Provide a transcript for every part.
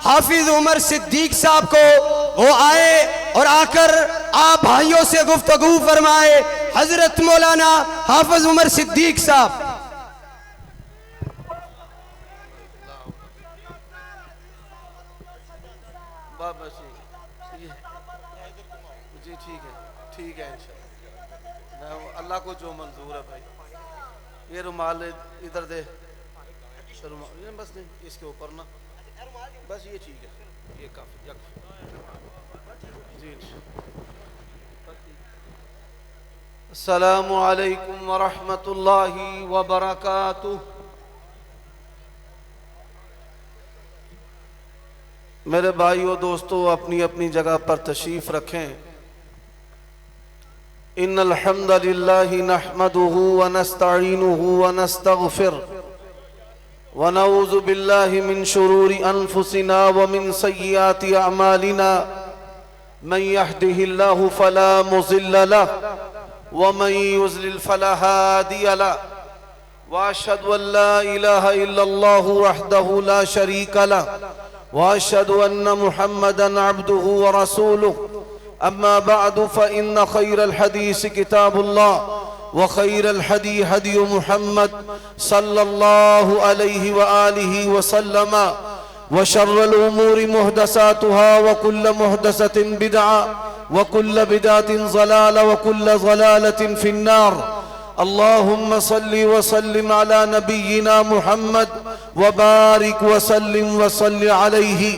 हाफिज उमर सिद्दीक साहब को वो आए और आकर आप भाइयों से गुफ्तगू फरमाए। हजरत मौलाना हाफिज उमर सिद्दीक साहब। जी ठीक है इंशाअल्लाह, अल्लाह को जो मंजूर है भाई। ये रुमाल इधर दे, बस नहीं इसके ऊपर ना, बस ये ठीक है, ये काफी जी। अस्सलामु अलैकुम व रहमतुल्लाहि व बरकातुह। मेरे भाइयों दोस्तों, अपनी अपनी जगह पर तशरीफ रखें। इन्नल हम्दलिल्लाहि नहमदुहु व नस्तईनुहु व नस्तगफिर व नऊज़ु बिल्लाहि मिन शुरूरि अनफुसिना व मिन सय्यिआति अमालिना। मन यहदिहिल्लाहु फला मुज़िल्ल लहु व मन युज़लिल फला हादिय लहु व अशहदु अन ला इलाहा इल्लल्लाहु वहदहु ला शरीक लहु व अशहदु अन्न मुहम्मदन अब्दुहु व रसूलुहु। अम्मा बअदु फ़इन्न खैरल हदीस किताबुल्लाह व खैरल हदी हदी मुहम्मद सल्लल्लाहु अलैहि व आलिहि व सल्लम व शर्रल उमूरि मुहदसातुहा व कुल्ल मुहदसतिन बिदअ व कुल्ल बिदअतिन ज़लाला व कुल्ल ज़लालतिन फिन्नार। अल्लाहुम्मा सल्लि व सल्लिम अला नबिय्यिना मुहम्मद व बारिक व सल्लिम व सल्लि अलैहि।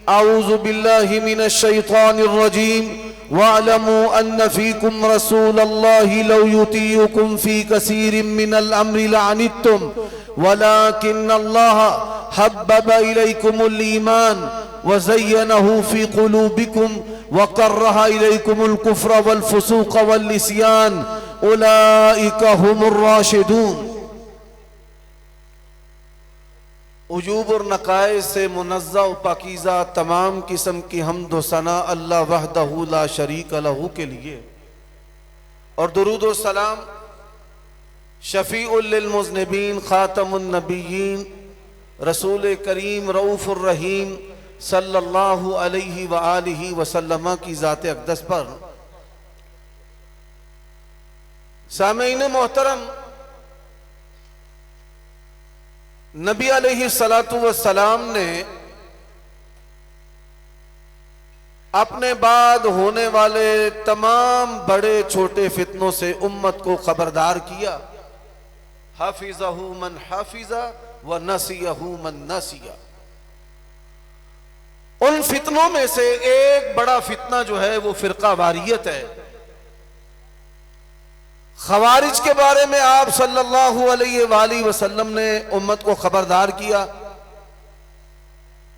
अऊज़ु बिल्लाहि मिनश शैतानिर रजीम। वअलमू अन्न फीकुम रसूलल्लाहि लौ युतीयुकुम फी कसीरिम मिनल अम्रि लअनित्तुम वलाकिन्नल्लाह हब्बब इलैकुमुल ईमान व ज़य्यनहु फी क़ुलूबिकुम व करह इलैकुमुल कुफ्र वल फुसूक़ वल इस्यान उलाइका हुमुर राशिदून। उजूब और नकाए से मुनज़्ज़ा व पाकीज़ा तमाम किस्म की हम्द व सना अल्लाह वहदहू ला शरीक लहू के लिए, और दुरूद व सलाम शफ़ीउल लिल मुज़निबीन ख़ातमुन नबिय्यीन रसूल करीम रऊफ़ुर रहीम सल्लल्लाहु अलैहि व आलिहि व सल्लम की ज़ात अक़दस पर। सामीईन मोहतरम, नबी अलैहिस्सलातु वस्सलाम ने अपने बाद होने वाले तमाम बड़े छोटे फितनों से उम्मत को खबरदार किया। हाफिज़हु मन हाफिज़ा व नसियहु मन नसिया। उन फितनों में से एक बड़ा फितना जो है वो फिरका वारियत है। खवारिज के बारे में आप सल्लल्लाहु अलैहि वसल्लम ने उम्मत को खबरदार किया।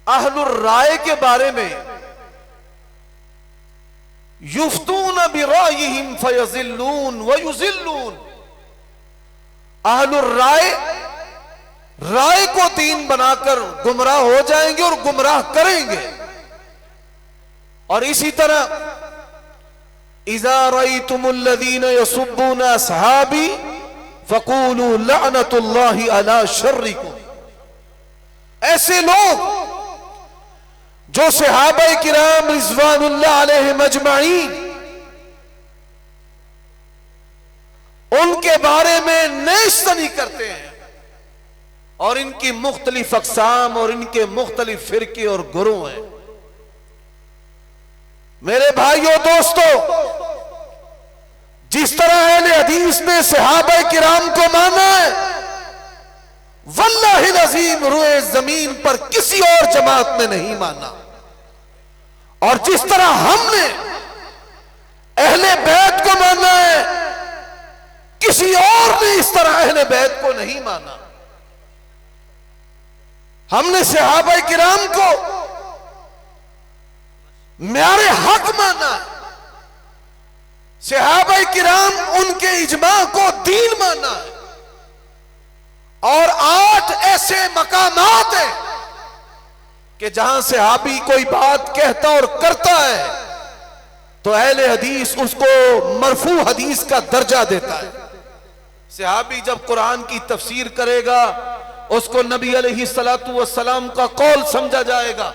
अहलुर राय के बारे में युफ्तून बिरायहिम फयज़िल्लून व युज़िल्लून। अहलुर राय राय को दीन बनाकर गुमराह हो जाएंगे और गुमराह करेंगे। और इसी तरह इज़ा रअयतुमुल्लज़ीना यसुब्बूना अस्हाबी फ़क़ूलू लअनतुल्लाहि अला शर्रिकुम। ऐसे लोग जो सहाबाए किराम रिज़वानुल्लाह अलैहिम अजमईन उनके बारे में नेस्तनी करते हैं, और इनकी मुख्तलिफ अक़साम और इनके मुख्तलिफ फिरके और गुरोह हैं। मेरे भाइयों दोस्तों, जिस तरह अहले हदीस ने सहाबाए किराम को माना है, वल्लाहिल अज़ीम रुए जमीन पर किसी और जमात ने नहीं माना। और जिस तरह हमने अहले बैत को माना है, किसी और ने इस तरह अहले बैत को नहीं माना। हमने सहाबाए किराम को म्यारे हक माना है। सहाबाए किराम उनके इजमा को दीन माना है। और 8 ऐसे मकामात हैं कि जहां सहाबी कोई बात कहता और करता है तो अहले हदीस उसको मरफू हदीस का दर्जा देता है। सहाबी जब कुरान की तफसीर करेगा उसको नबी अलैहिस्सलातु वस्सलाम का कौल समझा जाएगा।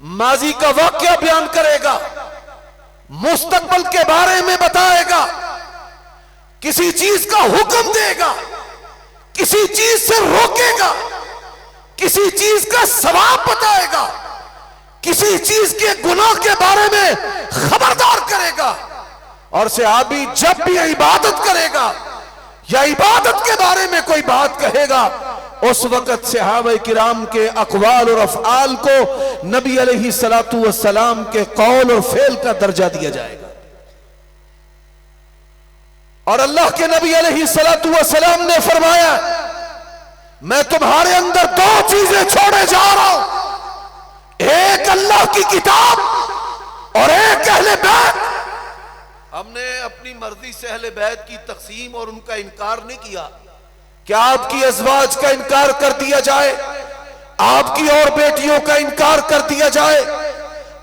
माजी का वाकया बयान करेगा, मुस्तकबल के बारे में बताएगा, किसी चीज का हुक्म देगा, किसी चीज से रोकेगा, किसी चीज का सवाब बताएगा, किसी चीज के गुनाह के बारे में खबरदार करेगा। और सहाबी जब भी इबादत करेगा या इबादत के बारे में कोई बात कहेगा, उस वक्त सहाबा किराम के अक़वाल और अफ़आल को नबी अलैहिस्सलातु वस्सलाम के कौल और फेल का दर्जा दिया जाएगा। और अल्लाह के नबी अलैहिस्सलातु वस्सलाम ने फरमाया, मैं तुम्हारे अंदर दो चीजें छोड़े जा रहा हूं, एक अल्लाह की किताब और एक अहले बैत। हमने अपनी मर्जी से अहले बैत की तकसीम और उनका इनकार नहीं किया। क्या आपकी अज़वाज का इनकार कर दिया जाए, आपकी और बेटियों का इनकार कर दिया जाए,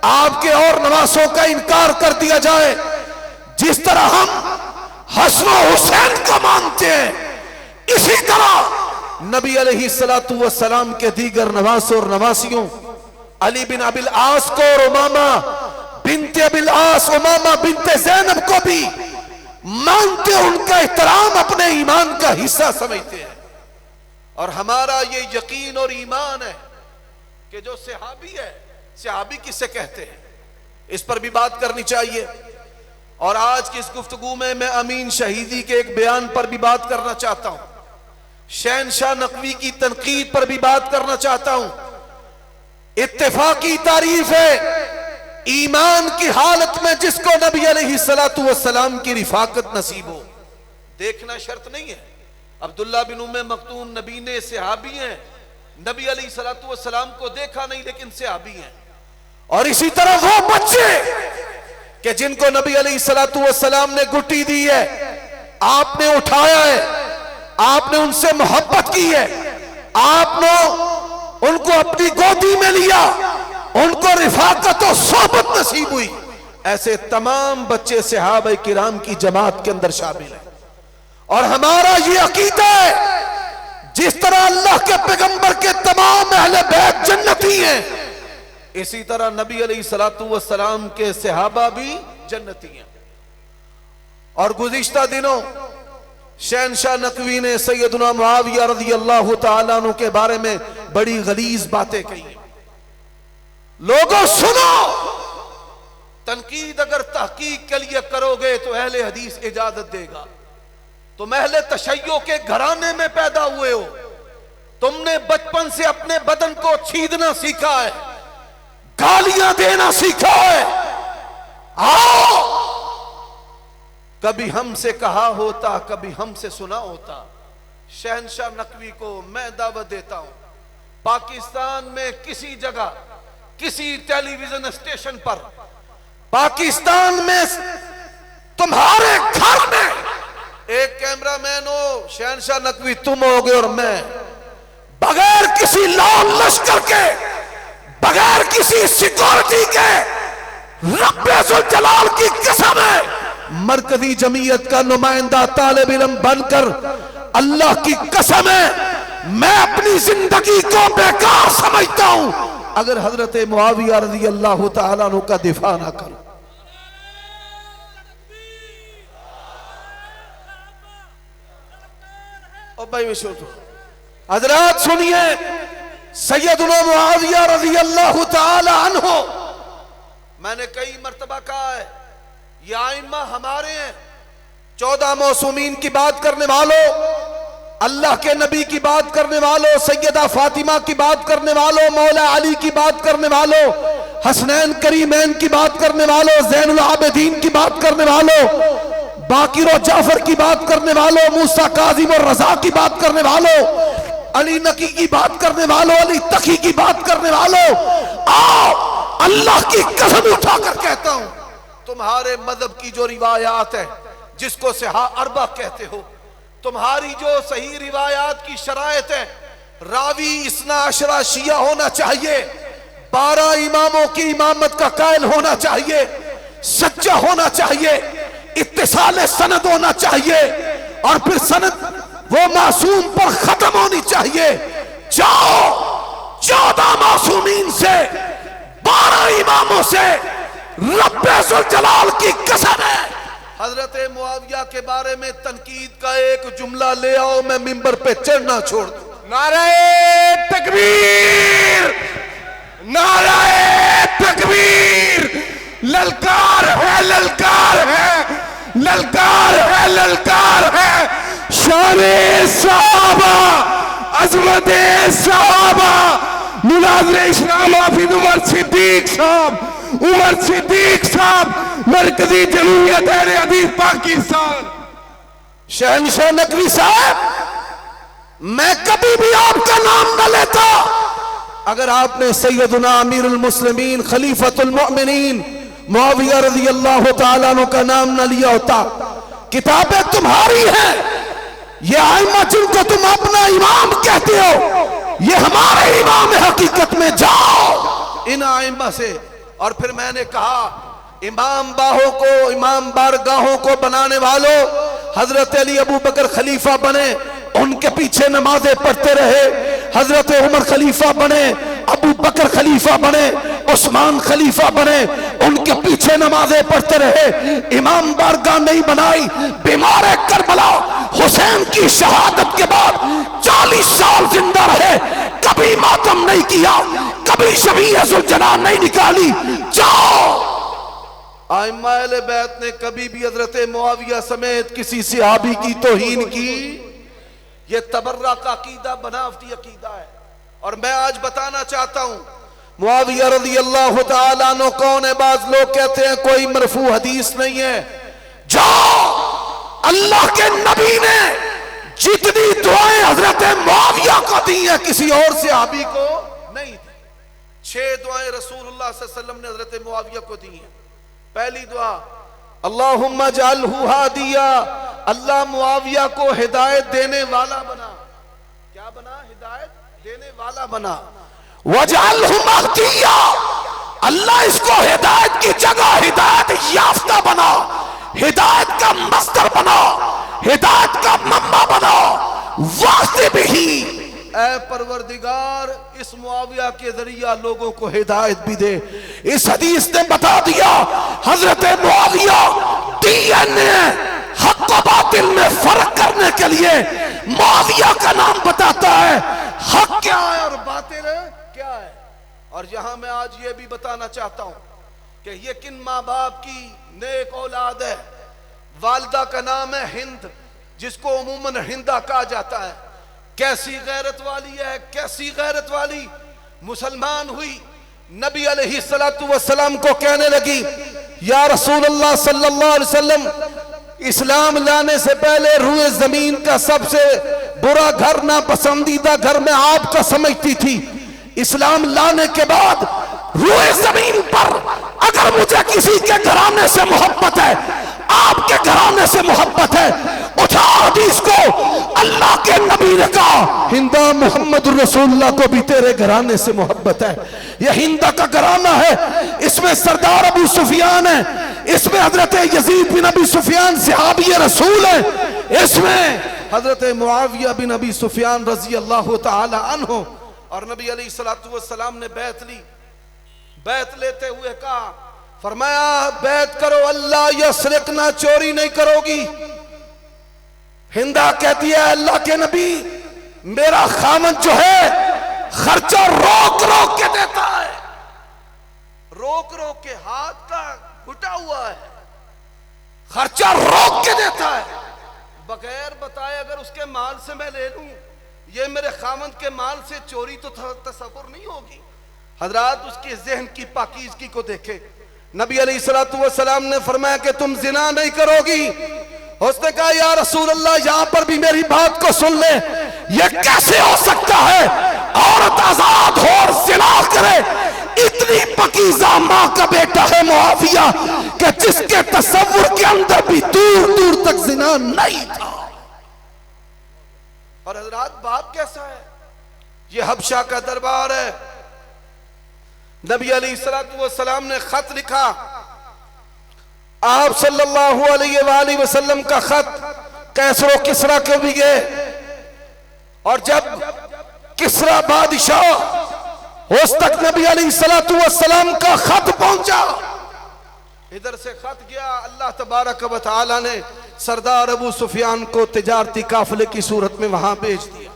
आपके और नवासों का इनकार कर दिया जाए? जिस तरह हम हसन और हुसैन को मानते हैं, इसी तरह नबी अलैहिस्सलातु वस्सलाम के दीगर नवासों और नवासियों अली बिन अबिल आस को और उमामा बिनते अबिल आस, उमामा बिनते ज़ैनब को भी मानते, उनका एहतराम अपने ईमान का हिस्सा समझते हैं। और हमारा ये यकीन और ईमान है कि जो सहाबी है, सहाबी किसे कहते हैं, इस पर भी बात करनी चाहिए। और आज की इस गुफ्तगू में मैं अमीन शहीदी के एक बयान पर भी बात करना चाहता हूं, शहनशाह नकवी की तनकीद पर भी बात करना चाहता हूं। इत्तेफाकी तारीफ है ईमान की हालत में जिसको नबी अलैहिस्सलातु वस्सलाम की रिफाकत नसीब हो। देखना शर्त नहीं है। अब्दुल्ला बिन उम्मे मक्तूम नबी ने सहाबी हैं, नबी अलैहिस्सलातु वस्सलाम को देखा नहीं लेकिन सहाबी हैं। और इसी तरह वो बच्चे कि जिनको नबी अलैहिस्सलातु वस्सलाम ने गुट्टी दी है, आपने उठाया है, आपने उनसे मोहब्बत की है, आपने उनको अपनी गोदी में लिया, उनको रिफाकत और सोहबत नसीब हुई। ऐसे तमाम बच्चे सहाबा किराम की जमात के अंदर शामिल हैं। और हमारा ये अकीदा है, जिस तरह अल्लाह के पैगंबर के तमाम अहले बैत जन्नती हैं, इसी तरह नबी अलैहिस्सलातु वस्सलाम के सहाबा भी जन्नती हैं। और गुज़िश्ता दिनों शहनशाह नकवी ने सैयदना मुआविया रज़ियल्लाहु ताला अन्हु के बारे में बड़ी गलीज बातें कही। लोगों सुनो, तनकीद अगर तहकीक के लिए करोगे तो अहले हदीस इजाजत देगा। तुम अहले तशय्यो के घराने में पैदा हुए हो, तुमने बचपन से अपने बदन को छीदना सीखा है, गालियां देना सीखा है। आओ, कभी हमसे कहा होता, कभी हमसे सुना होता। शहनशाह नकवी को मैं दावत देता हूं, पाकिस्तान में किसी जगह, किसी टेलीविजन स्टेशन पर, पाकिस्तान में तुम्हारे घर में एक कैमरामैन हो, शहनशाह नकवी तुम होगे और मैं, बगैर किसी लाल लश्कर के, बगैर किसी सिक्योरिटी के, रब्बे जुल जलाल की कसम है, मरकजी जमीयत का नुमाइंदा तालिब इल्म बनकर अल्लाह की कसम है, मैं अपनी जिंदगी को बेकार समझता हूं अगर हजरत मुआविया रज़ियल्लाहु ताला अन्हु का दिफा ना करूं। और भाई हजरात सुनिए, सैयदना मुआविया रज़ियल्लाहु ताला अन्हु, मैंने कई मर्तबा कहा है, ये आइम्मा हमारे हैं। 14 मौसूमीन की बात करने वालों, अल्लाह के नबी की बात करने वालों, सैयदा फातिमा की बात करने वालों, मौला अली की बात करने वालों, हसनैन करीमैन की बात करने वालों, ज़ैनुल आबिदीन की बात करने वालों, बाकिर और जाफर की बात करने वालों, मूसा काजिम और रजा की बात करने वालों, अली नकी की बात करने वालों, अली तकी की बात करने वालों, आओ अल्लाह की कसम उठाकर कहता हूं, तुम्हारे मजहब की जो रिवायात है, जिसको सहा अरबा कहते हो, तुम्हारी जो सही रिवायात की शरायत है, रावी इस्ना अशरा शिया होना चाहिए, 12 इमामों की इमामत का कायल होना चाहिए, सच्चा होना चाहिए, इत्तिसाल सनद होना चाहिए, और फिर सनद वो मासूम पर खत्म होनी चाहिए। जाओ 14 मासूमीन से 12 नामों से रब्बे जुल जलाल की कसम है। हजरत मुआविया के बारे में तनकीद का एक जुमला ले आओ, मैं मिंबर पे चढ़ना छोड़ दूं। नाराए तकबीर, नाराए तकबीर। ललकार है, ललकार है, ललकार है, ललकार है। शाने साहबा, अजमते साहबा, मुनाज़िर इस्लाम हाफिज उमर सिद्दीक साहब, उमर सिद्दीक साहब, मरकजी जमहूरियत अहले हदीस पाकिस्तान। शहंशाह नकवी साहब, मैं कभी भी आपका नाम न लेता अगर आपने सैयदुना अमीरुल मुस्लिमीन खलीफतुल मुअमिनीन मुआविया रज़ियल्लाहु ताला अन्हु का नाम न लिया होता। किताबें तुम्हारी हैं, ये आइमा जिनको तुम अपना इमाम कहते हो, ये हमारे इमाम है हकीकत में। जाओ इन आइमा से। और फिर मैंने कहा, इमाम बाहों को, इमाम बारगाहों को बनाने वालों, हजरत अली अबू बकर खलीफा बने, उनके पीछे नमाजें पढ़ते रहे। हजरत उमर खलीफा बने, अबू बकर खलीफा बने, उस्मान खलीफा बने, उनके पीछे नमाजें पढ़ते रहे। इमाम बारगाह नहीं बनाई। बीमार करबला हुसैन की शहादत के बाद 40 साल जिंदा रहे, कभी मातम नहीं किया, कभी शबीयतुल जना नहीं निकाली। जाओ। आइम्मा अहले बैत ने कभी भी हजरत मुआविया समेत किसी सहाबी की तौहीन की? ये तबर्रा का अकीदा बनावटी अकीदा है। और मैं आज बताना चाहता हूं, मुआविया रज़ियल्लाहु ताला अन्हु कौन है? बाज लोग कहते हैं कोई मरफू हदीस नहीं है। जाओ, अल्लाह के नबी ने जितनी दुआएं हजरत मुआविया को दी है किसी और सहाबी को नहीं दी। 6 दुआएं रसूलुल्लाह सल्लल्लाहु अलैहि वसल्लम ने हजरत मुआविया को दी हैं। पहली दुआ, अल्लाहुम्मा जअलहु हादिया, अल्लाह मुआविया को हिदायत देने वाला बना। क्या बना? हिदायत देने वाला बना। वजअलहु महदिया, अल्लाह इसको हिदायत की जगह हिदायत याफ्ता बना, हिदायत का मस्तर बना, हिदायत का मम्मा बना। वास्ते भी ऐ परवरदिगार, इस मुआविया के जरिया लोगों को हिदायत भी दे। इस हदीस ने बता दिया हजरत मुआविया डीएनए हक व बातिल में फर्क करने के लिए मुआविया का नाम बताता है। हक क्या है और बातिल क्या है। और यहां मैं आज ये भी बताना चाहता हूं कि ये किन माँ बाप की नेक औलाद है। वालिदा का नाम है हिंद, जिसको उमूमन हिंदा कहा जाता है। कैसी गैरत वाली है, कैसी गैरत वाली। मुसलमान हुई, नबी अलैहिस्सलातु वस्सलाम को कहने लगी, या रसूलल्लाह सल्लल्लाहु अलैहि वसल्लम, इस्लाम लाने से पहले रूए जमीन का सबसे बुरा घर, ना पसंदीदा घर मैं आपका समझती थी। इस्लाम लाने के बाद रूए जमीन पर अगर मुझे किसी के घराने से मोहब्बत है, आपके घराने से मोहब्बत है, उठा हदीस को। अल्लाह के नबी ने कहा, हिंदा मोहम्मद रसूलुल्लाह को भी तेरे घराने से मोहब्बत है। यह हिंदा का घराना है, इसमें सरदार अबू सुफियान है, इसमें हजरत यजीद बिन अबी सुफियान सहाबी रसूल है, इसमें हजरत मुआविया बिन अबी सुफियान रजी अल्लाह ताला अन्हु। और नबी अलैहिस्सलातु वस्सलाम ने बैत ली। बैत लेते हुए कहा, फरमाया बैत करो, अल्लाह यसरिक, ना चोरी नहीं करोगी। हिंदा कहती है, अल्लाह के नबी, मेरा खामन जो है खर्चा रोक रोक के देता है, रोक रोक के, हाथ का घुटा हुआ है, खर्चा रोक के देता है, बगैर बताए अगर उसके माल से मैं ले लूं, ये मेरे खामन के माल से चोरी तो तसव्वुर नहीं होगी। हजरात, उसके जहन की पाकीज़गी को देखे। नबी अलैहिस्सलातु वस्सलाम ने फरमाया कि तुम जिना नहीं करोगी। उसने कहा, या रसूल अल्लाह, यहां पर भी मेरी बात को सुन ले। यह कैसे हो सकता है औरत आजाद हो और जिना करे? इतनी पकीज़ा मां का बेटा है मुआविया कि जिसके तसव्वुर के अंदर भी दूर दूर तक जिना नहीं था। और हजरात, बाप कैसा है? यह हबशा का दरबार है। नबी अलैहिस्सलातु वस्सलाम ने खत लिखा, आप सल्लल्लाहु अलैहि वसल्लम का खत कैसरो किसरा को भी गए। और जब किसरा बादशाह उस तक नबी अलैहिस्सलातु वस्सलाम का खत पहुंचा। इधर से खत गया, अल्लाह तबारक व तआला ने सरदार अबू सुफियान को तिजारती काफिले की सूरत में वहां भेज दिया।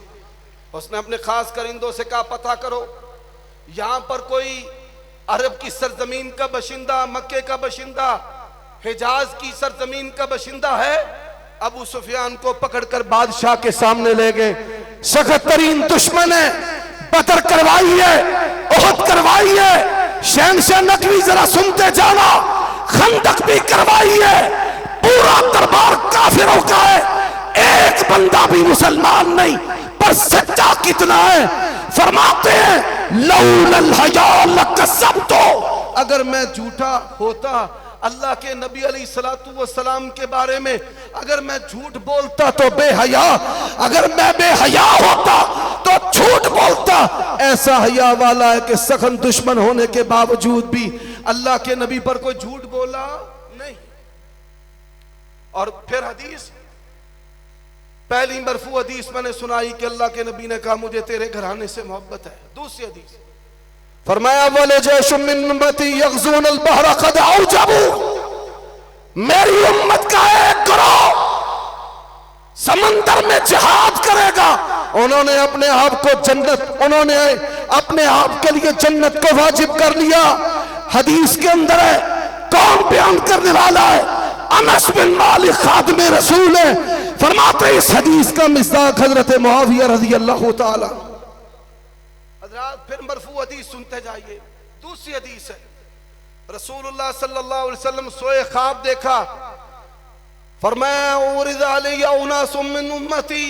उसने अपने खास करिंदों से कहा पता करो यहां पर कोई अरब की सरजमीन का बशिंदा, मक्के का बशिंदा, हिजाज की सरजमीन का बशिंदा है। अबू सुफियान को पकड़कर बादशाह के सामने ले गए। सख्त तरीन दुश्मन है, बदर करवाई है, ओहद करवाई है, शहंशाह नकवी जरा सुनते जाना, खंदक भी करवाई है, पूरा दरबार काफिरों का है, एक बंदा भी मुसलमान नहीं। पर सच्चा कितना है? फरमाते हैं लौलल हया लकसबतो, अगर मैं झूठा होता अल्लाह के नबी अलैहिस्सलातु वस्सलाम के बारे में, अगर मैं झूठ बोलता तो बेहया, अगर मैं बेहया होता तो झूठ बोलता। ऐसा हया वाला है कि सख्त दुश्मन होने के बावजूद भी अल्लाह के नबी पर कोई झूठ बोला नहीं। और फिर हदीस, पहली मरफू हदीस मैंने सुनाई कि अल्लाह के नबी ने कहा मुझे तेरे घराने से मोहब्बत है। दूसरी हदीस फरमाया वले जैशुम मिन उम्मती यग़ज़ून अल-बहर क़द औजबू, मेरी उम्मत का एक गिरोह समंदर में जिहाद करेगा। उन्होंने अपने आप को जन्नत, उन्होंने अपने आप के लिए जन्नत को वाजिब कर लिया। हदीस के अंदर है, कौन बयान करने वाला है? अनस बिन मालिक खादिम रसूल है। फरमाते इस हदीस का मिस्दाक हजरत मुआविया रज़ी अल्लाह ताला। फिर मरफू हदीस सुनते जाइए। दूसरी हदीस है, रसूलुल्लाह सल्लल्लाहु अलैहि वसल्लम सोए ख्वाब देखा। फरमाया उरिदा अलैया उनासुम मिन उम्मती,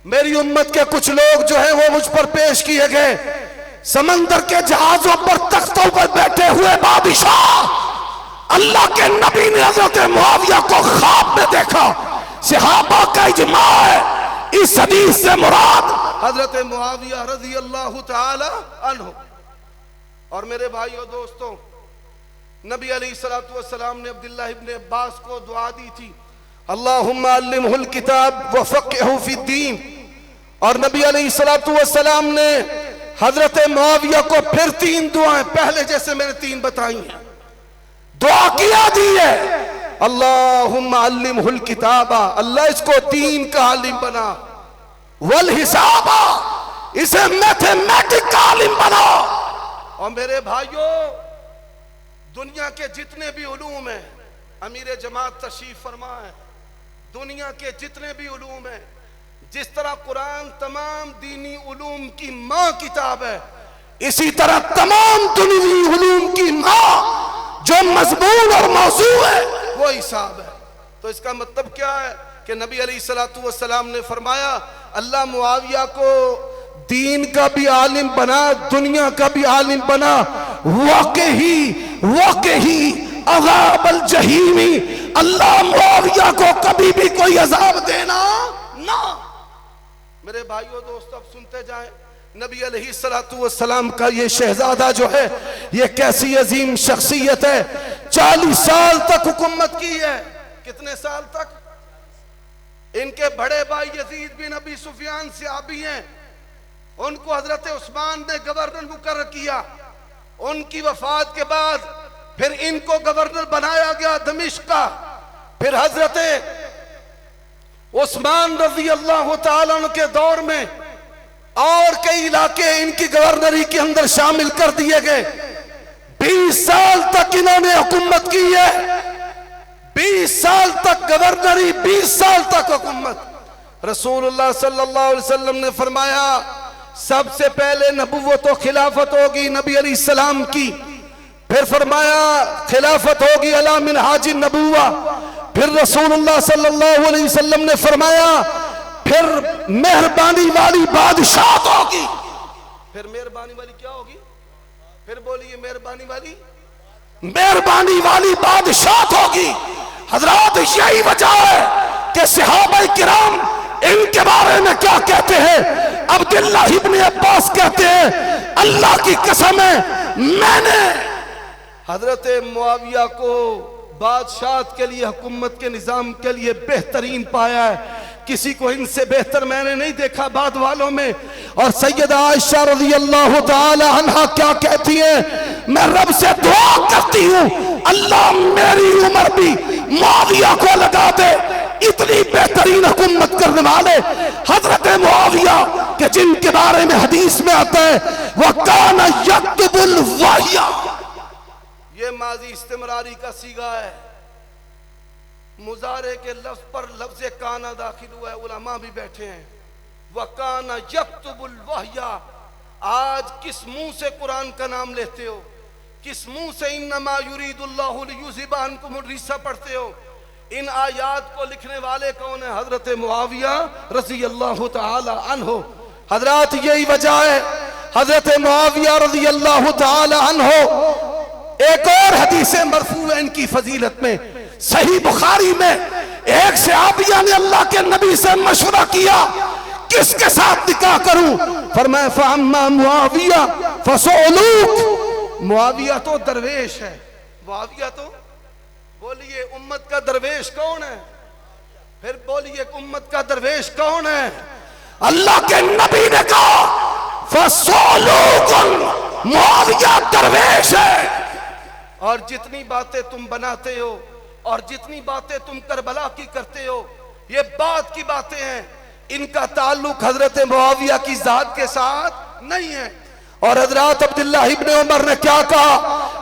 मेरी उम्मत के कुछ लोग जो है वो मुझ पर पेश किए गए। समंदर के जहाजों पर तख्तों पर बैठे हुए बादशाह, अल्लाह के नबी ने हजरत मुआविया को ख्वाब में देखा। सहाबा का इजमा है इस हदीस से मुराद हजरत मुआविया रज़ी अल्लाह ताला अन्हु। और मेरे भाइयों दोस्तों, नबी अलैहिस्सलातु वस्सलाम ने अब्दुल्लाह इब्न अब्बास को दुआ दी थी, अल्लाहुम्मा अल्लिमहुल किताब व फ़क़िहहु फ़िद्दीन। और नबी अलैहिस्सलातु वस्सलाम ने हजरत मुआविया को फिर 3 दुआएं पहले जैसे मैंने 3 बताई हैं, दुआ किया दी है। अल्लाहुम्मा अल्लिमहुल किताबा, अल्लाह इसको दीन का आलिम बना, वल हिसाबा, इसे मैथमेटिक का आलिम बना। और मेरे भाइयों, दुनिया के जितने भी उलूम हैं, अमीर जमात तशरीफ फरमा है, दुनिया के जितने भी उलूम हैं, जिस तरह कुरान तमाम दीनी उलूम की माँ किताब है, इसी तरह तमाम दुनियावी उलूम की माँ जो मजमून और मौजू है वो हिसाब है। तो इसका मतलब क्या है कि नबी अलैहिस्सलातु वस्सलाम ने फरमाया अल्लाह मुआविया को दीन का भी आलिम बना, दुनिया का भी आलिम बना। वाकई अज़ाबल जहीमी, अल्लाह मुआविया को कभी भी कोई अज़ाब देना ना। मेरे भाइयों दोस्तों, अब सुनते जाएं, नबी अलैहिस्सलातु वस्सलाम का ये शहजादा जो है, ये कैसी अजीम शख्सियत है। 40 साल तक हुकूमत की है। कितने साल तक? इनके बड़े भाई यजीद बिन अबी सुफियान सहाबी हैं, उनको हजरत उस्मान ने गवर्नर मुकर्रर किया। उनकी वफात के बाद फिर इनको गवर्नर बनाया गया दमिश्क का। फिर हजरत उस्मान रज़ी अल्लाह ताला अन्हु के दौर में और कई इलाके इनकी गवर्नरी के अंदर शामिल कर दिए गए। 20 साल तक इन्होंने हुकूमत की है, 20 साल तक गवर्नरी, 20 साल तक हुकूमत। रसूलुल्लाह सल्लल्लाहु अलैहि वसल्लम ने फरमाया सबसे पहले नबुव्वत व खिलाफत होगी नबी अलैहिस्सलाम की, फिर फरमाया खिलाफत होगी अला मिनहाजिन नबुव्वा, फिर रसूलुल्लाह सल्लल्लाहु अलैहि वसल्लम ने फरमाया फिर मेहरबानी वाली बादशाह होगी। फिर मेहरबानी वाली क्या होगी? फिर बोलिए, मेहरबानी वाली बादशाह होगी। हजरात, यही वजह है कि सहाबा किराम इनके बारे में क्या कहते हैं। अब्दुल्लाह इब्न अब्बास कहते हैं अल्लाह की कसम है, मैंने हजरत मुआविया को बादशाह के लिए, हुकूमत के निजाम के लिए बेहतरीन पाया है किसी को इनसे बेहतर मैंने नहीं देखा बाद वालों में। और सैयदा आयशा रज़ी अल्लाह ताला अन्हा क्या कहती है, मैं रब से दुआ करती हूँ अल्लाह मेरी उम्र भी मुआविया को लगा दे। इतनी बेहतरीन हुकूमत करने वाले हजरत मुआविया के जिनके बारे में हदीस में आता है वह काना यक्तुबुल वाहिया, ये माजी इस्तिमरारी का सीगा है। मुजारे के लफ्ज पर लफ्ज काना दाखिल हुआ है, उलमा भी बैठे हैं। वकाना यक्तुबुल वाहिया, आज किस मुंह से कुरान का नाम लेते हो, किस मुंह से इन्नमा युरीदुल्लाहु लियुज़हिबा अन्कुम रिज्सा पढ़ते हो। इन आयात को लिखने वाले कौन है? हजरत मुआविया रज़ी अल्लाह ताला अन्हु। हजरत यही वजह है हजरत मुआविया रज़ी अल्लाह ताला अन्हु, एक और हदीस मरफू है इनकी फजीलत में। सही बुखारी में एक सहाबिया ने अल्लाह के नबी से मशवरा किया किसके साथ निकाह करूं, फरमाया फअम्मा मुआविया फसौलूक, मुआविया तो दरवेश है। मुआविया तो बोलिए उम्मत का दरवेश कौन है? फिर बोलिए उम्मत का दरवेश कौन है? अल्लाह के नबी ने कहा फसौलूकुन, मुआविया दरवेश है। और जितनी बातें तुम बनाते हो और जितनी बातें तुम करबला की करते हो, ये बात की बातें हैं, इनका ताल्लुक हजरत मुआविया की जात के साथ नहीं है। और हजरत अब्दुल्लाह इब्ने उमर ने क्या कहा?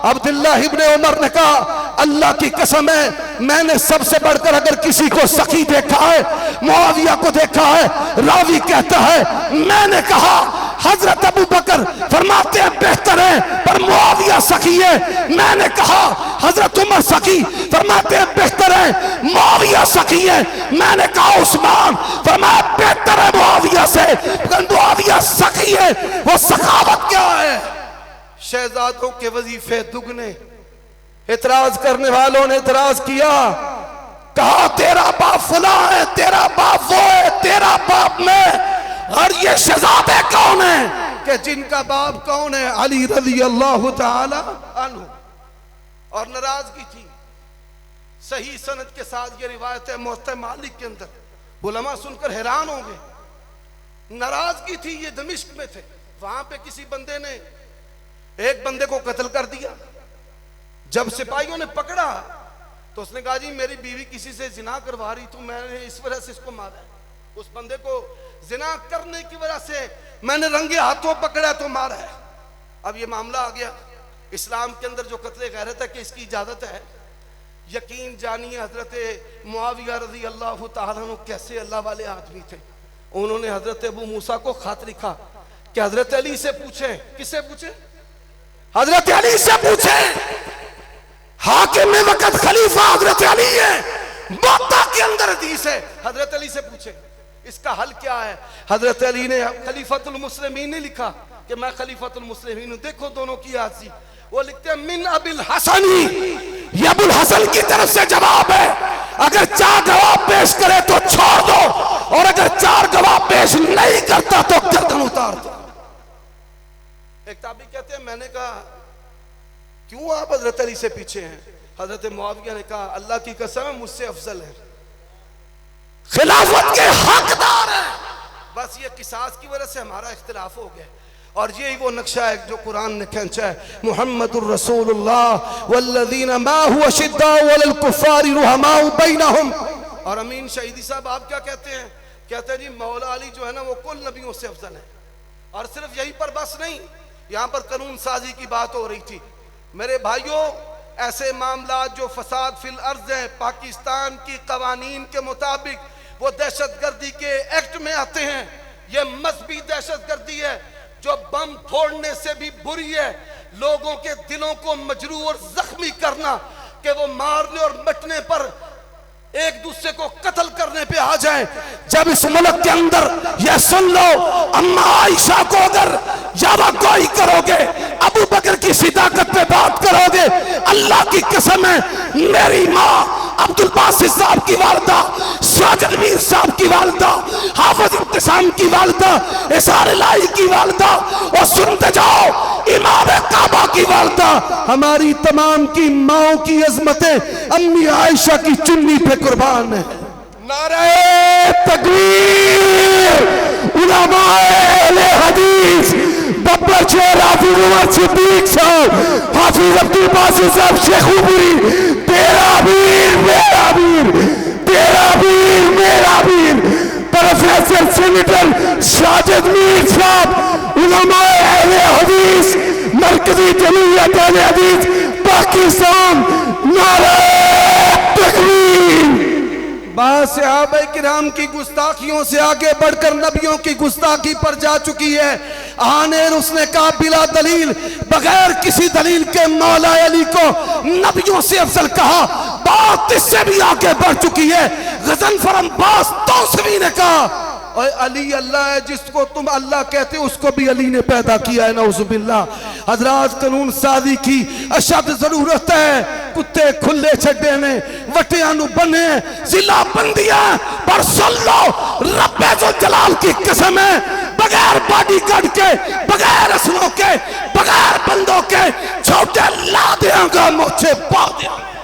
अब्दुल्लाह इब्ने उमर ने कहा अल्लाह की कसम है मैंने सबसे बढ़कर अगर किसी को सखी देखा है मुआविया को देखा है। रावी कहता है मैंने कहा हजरत अबू बकर फरमाते हैं बेहतर है पर मुआविया सखी है। मैंने कहा हजरत उमर सखी, फरमाते हैं बेहतर है मुआविया सखी है। मैंने कहा उस्मान, फरमाया बेहतर है मुआविया से, मुआविया सखी है। वो सखावत क्या है? शहजादों के वजीफे दुगने। इतराज करने वालों ने इतराज किया, कहा तेरा बाप फुला है, तेरा बाप वो है, तेरा बाप मैं, और ये शहजादे कौन है? कि जिनका बाप कौन है? अली रज़ी अल्लाह ताला अन्हु। और नाराजगी थी, सही सनद के साथ ये रिवायत है मुअत्ता मालिक के अंदर, उलमा सुनकर हैरान हो गए। नाराजगी थी, ये दमिश्क में थे, वहां पे किसी बंदे ने एक बंदे को कत्ल कर दिया। जब सिपाहियों ने पकड़ा तो उसने कहा जी मेरी बीवी किसी से जिना करवा रही, तो मैंने इस वजह से इसको मारा है। उस बंदे को जिना करने की वजह से मैंने रंगे हाथों पकड़ा तो मारा है। अब ये मामला आ गया इस्लाम के अंदर जो कत्ले गैरत है कि इसकी इजाजत है। यकीन जानिए हजरत मुआविया रज़ी अल्लाह ताला अन्हु कैसे अल्लाह वाले आदमी थे। उन्होंने हजरत अबू मूसा को खत लिखा कि हजरत अली से पूछे। किससे पूछे? हजरत अली से पूछे। हाकिम में वक्त खलीफा हजरत अली है, मक्का के अंदर हदीस है, हजरत अली से पूछे इसका हल क्या है। हजरत अली ने खलीफतुल मुस्लिमीन ने लिखा कि मैं खलीफतुल मुस्लिमीन हूं। देखो दोनों की आजी, वो लिखते हैं मिन अबिल हसनी, ये अबुल हसन की तरफ से जवाब है। अगर 4 गवाह पेश करे तो छोड़ दो, और अगर 4 गवाह पेश नहीं करता तो गर्दन उतार दो। एक ताबी कहते हैं मैंने कहा क्यों आप हजरत अली से पीछे हैं? हजरत मुआविया ने कहा अल्लाह की कसम मुझसे अफजल है, खिलाफत के हकदार है। बस ये किसास की वजह से हमारा इख्तिलाफ हो गया। और यही वो नक्शा है जो कुरान ने खींचा है, मुहम्मदुर रसूलुल्लाह वल्लज़ीना माहु अशिद्दाउ अलल कुफ्फारि रुहमाउ बैनहुम। और अमीन शहीदी साहब आप क्या कहते हैं? कहते हैं जी मौला अली जो है ना वो कुल नबियों से अफजल है। और सिर्फ यहीं पर बस नहीं, यहाँ पर कानून साजी की बात हो रही थी। मेरे भाइयों ऐसे मामला जो फसाद फिल अर्ज है, पाकिस्तान की कवानीन के मुताबिक वो दहशतगर्दी के एक्ट में आते हैं। ये मजहबी दहशतगर्दी है जो बम फोड़ने से भी बुरी है। लोगों के दिलों को मजरूह और जख्मी करना कि वो मारने और मिटने पर एक दूसरे को कत्ल करने पे आ जाए। जब इस मुल्क के अंदर यह सुन लो, अम्मा आयशा को अगर यावा गोई करोगे, अबू बकर की सिदाकत पे बात करोगे, अल्लाह की कसम है मेरी माँ अब्दुल बासित साहब की वालदा, साजिद मीर साहब की वालदा, हाफिज इब्तिसाम की वालदा, इसार इलाही की वालदा, और सुनते जाओ इमाम काबा की वालदा, हमारी तमाम की माओ की अजमतें अम्मी आयशा की चुन्नी पे कुर्बान है। नारे तकबीर। उलमाए अहले हदीस बब्बर शेर हाफिज उमर सिद्दीक साहब, हाफिज अब्दुल बासित साहब शेखुपुरी, तेरा वीर मेरा वीर, तेरा वीर मेरा वीर, प्रोफेसर सेनेटर साजिद मीर साहब, उलमाए अहले हदीस मरकजी जमीयत अहले हदीस पाकिस्तान, नारे तकबीर। सहाबा किराम की गुस्ताखियों से आगे बढ़कर नबियों की गुस्ताखी पर जा चुकी है। आनेर उसने कहा बिला दलील, बगैर किसी दलील के मौला अली को नबियों से अफजल कहा। बात इससे भी आगे बढ़ चुकी है। गजनफर अब्बास तौसवी ने कहा और अली अल्लाह है, जिसको तुम अल्लाह कहते हो उसको भी अली ने पैदा किया है, नौजुबिल्लाह। हजरात कानून साजी की अशद जरूरत है। कुत्ते खुले छड्डे ने, वटिया नु बने, जिला बंदियां पर सुन लो, रब्बे जो जलाल की कसम है, बगैर बॉडीगार्ड के, बगैर असलों के, बगैर बंदों के छोटे ला देगा, मोचे पा देगा।